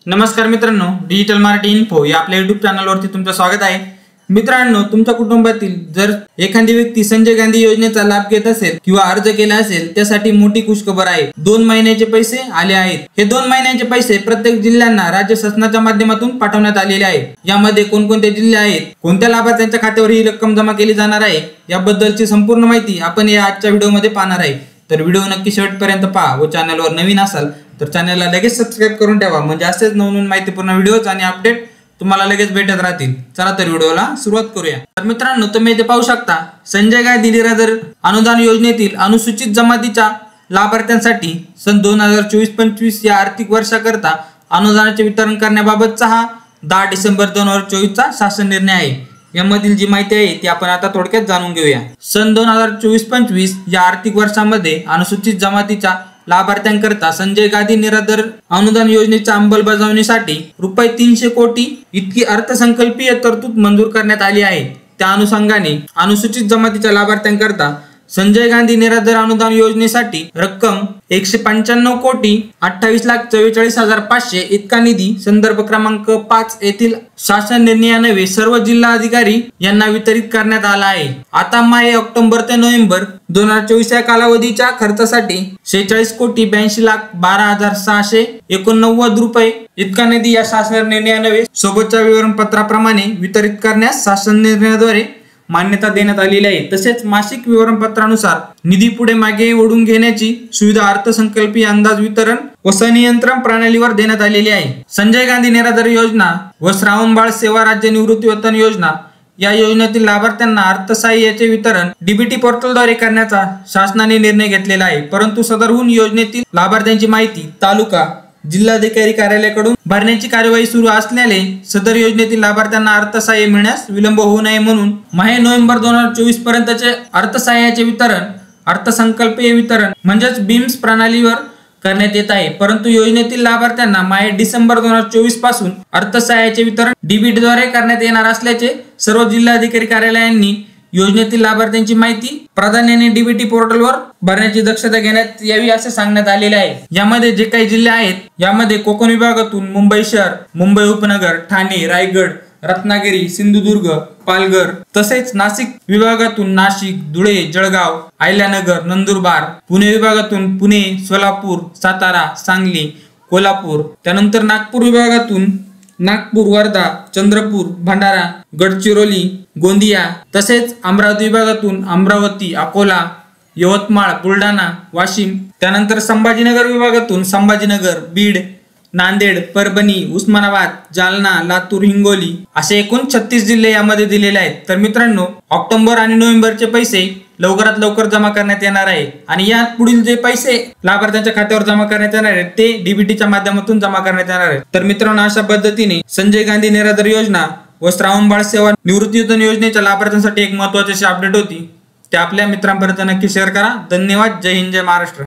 नमस्कार मित्रांनो, digital Marathi info या आपल्या YouTube चॅनलवरती तुमचं स्वागत आहे। मित्रांनो, तुमच्या कुटुंबातील जर एखादी व्यक्ती संजय गांधी योजनेचा लाभ घेत असेल किंवा अर्ज केला असेल, त्यासाठी मोठी खुशखबर आहे। 2 महिन्याचे पैसे आले आहेत। हे 2 महिन्याचे पैसे प्रत्येक जिल्ह्यांना राज्य शासनाच्या माध्यमातून पाठवण्यात आलेले आहे। यामध्ये कोणकोणते जिल्हे आहेत, कोणत्या लाभार्थ्यांच्या खात्यावर ही रक्कम जमा केली जाणार आहे, याबद्दलची संपूर्ण माहिती आपण या आजच्या व्हिडिओमध्ये पाहणार आहे। तर व्हिडिओ नक्की शेवटपर्यंत पहा व चॅनलवर नवीन असाल तर चॅनलला लगेच सबस्क्राइब करून ठेवा, म्हणजे असेच नवनवीन माहितीपूर्ण व्हिडिओज आणि अपडेट तुम्हाला लगेच भेटत राहतील। चला तर व्हिडिओला सुरुवात करूया। तर मित्रांनो, तुम्ही इथे पाहू शकता संजय गांधी निराधार अनुदान योजनेतील अनुसूचित जमातीच्या लाभार्थ्यांसाठी सन 2024-25 या आर्थिक वर्षाकरता अनुदानाचे वितरण करण्याबाबतचा हा 10 डिसेंबर 2024 चा शासन निर्णय आहे। यामधील जी माहिती आहे ती आपण आता थोडक्यात जाणून घेऊया। सन 2024-25 या आर्थिक वर्षामध्ये अनुसूचित जमातीच्या लाभार्थ्यांकरता संजय गांधी निराधार अनुदान योजनेच्या अंमलबजावणीसाठी रुपये 300 कोटी इतकी अर्थसंकल्पीय तरतूद मंजूर करण्यात आली आहे। त्या अनुषंगाने अनुसूचित जमातीच्या लाभार्थ्यांकरता संजय गांधी निराधार अनुदान योजनेसाठी रक्कम 195 कोटी 28,44,500 इतका निधी संदर्भ क्रमांक 5 येथील शासन निर्णयान्वये सर्व जिल्हा अधिकारी यांना वितरित करण्यात आला आहे। आता माहे ऑक्टोबर ते नोव्हेंबर 2024 या कालावधीच्या खर्चासाठी 46 कोटी 82,12,689 रुपये इतका निधी या शासन निर्णयान्वये सोबतच्या विवरणपत्राप्रमाणे वितरित करण्यास शासन निर्णयाद्वारे मान्यता देण्यात आलेली आहे। तसेच मासिक विवरणपत्रानुसार निधी पुढे मागे ओढून घेण्याची सुविधा अर्थसंकल्पीय अंदाज वितरण व संनियंत्रण प्रणालीवर देण्यात आलेली आहे। संजय गांधी निराधार योजना व श्रावणबाळ सेवा राज्य निवृत्तीवेतन योजना या योजनेतील लाभार्थ्यांना अर्थसहाय्याचे वितरण डीबीटी पोर्टलद्वारे करण्याचा शासनाने निर्णय घेतलेला आहे। परंतु सदरहून योजनेतील लाभार्थ्यांची माहिती तालुका जिल्हाधिकारी कार्यालयाकडून भरण्याची कार्यवाही सुरू असल्याने सदर योजनेतील लाभार्थ्यांना अर्थसहाय्य मिळण्यास विलंब होऊ नये म्हणून माहे नोव्हेंबर 2024 पर्यंतचे अर्थसहाय्याचे वितरण अर्थसंकल्पीय वितरण म्हणजेच बीम्स प्रणालीवर करण्यात येत आहे। परंतु योजनेतील लाभार्थ्यांना माहे डिसेंबर 2024 पासून अर्थसहाय्याचे वितरण डीबीटी द्वारे करण्यात येणार असल्याचे सर्व जिल्हाधिकारी कार्यालयांनी योजनेतील लाभार्थ्यांची माहिती प्राधान्याने डीबीटी पोर्टलवर भरण्याची दक्षता घेण्यात यावी असे सांगण्यात आलेले आहे। यामध्ये जे काही जिल्हे आहेत, यामध्ये कोकण विभागातून मुंबई शहर, मुंबई उपनगर, ठाणे, रायगड, रत्नागिरी, सिंधुदुर्ग, पालघर, तसेच नाशिक विभागातून नाशिक, धुळे, जळगाव, अहिल्यानगर, नंदुरबार, पुणे विभागातून पुणे, सोलापूर, सातारा, सांगली, कोल्हापूर, त्यानंतर नागपूर विभागातून नागपूर, वर्धा, चंद्रपूर, भंडारा, गडचिरोली, गोंदिया, तसेच अमरावती विभागातून अमरावती, अकोला, यवतमाळ, बुलढाणा, वाशिम, त्यानंतर संभाजीनगर विभागातून संभाजीनगर, बीड, नांदेड, परभणी, उस्मानाबाद, जालना, लातूर, हिंगोली असे एकूण 36 जिल्हे यामध्ये दिलेले आहेत। तर मित्रांनो, ऑक्टोबर आणि नोव्हेंबरचे पैसे लवकरात लवकर जमा करण्यात येणार आहे आणि या पुढील जे पैसे लाभार्थ्यांच्या खात्यावर जमा करण्यात येणार आहेत ते डीबीटीच्या माध्यमातून जमा करण्यात येणार आहेत। तर मित्रांनो, अशा पद्धतीने संजय गांधी निराधार योजना व श्रावणबाळ सेवा निवृत्तीवेतन योजनेच्या लाभार्थ्यांसाठी एक महत्त्वाची अपडेट होती। ते आपल्या मित्रांपर्यंत नक्की शेअर करा। धन्यवाद। जय हिंद, जय महाराष्ट्र।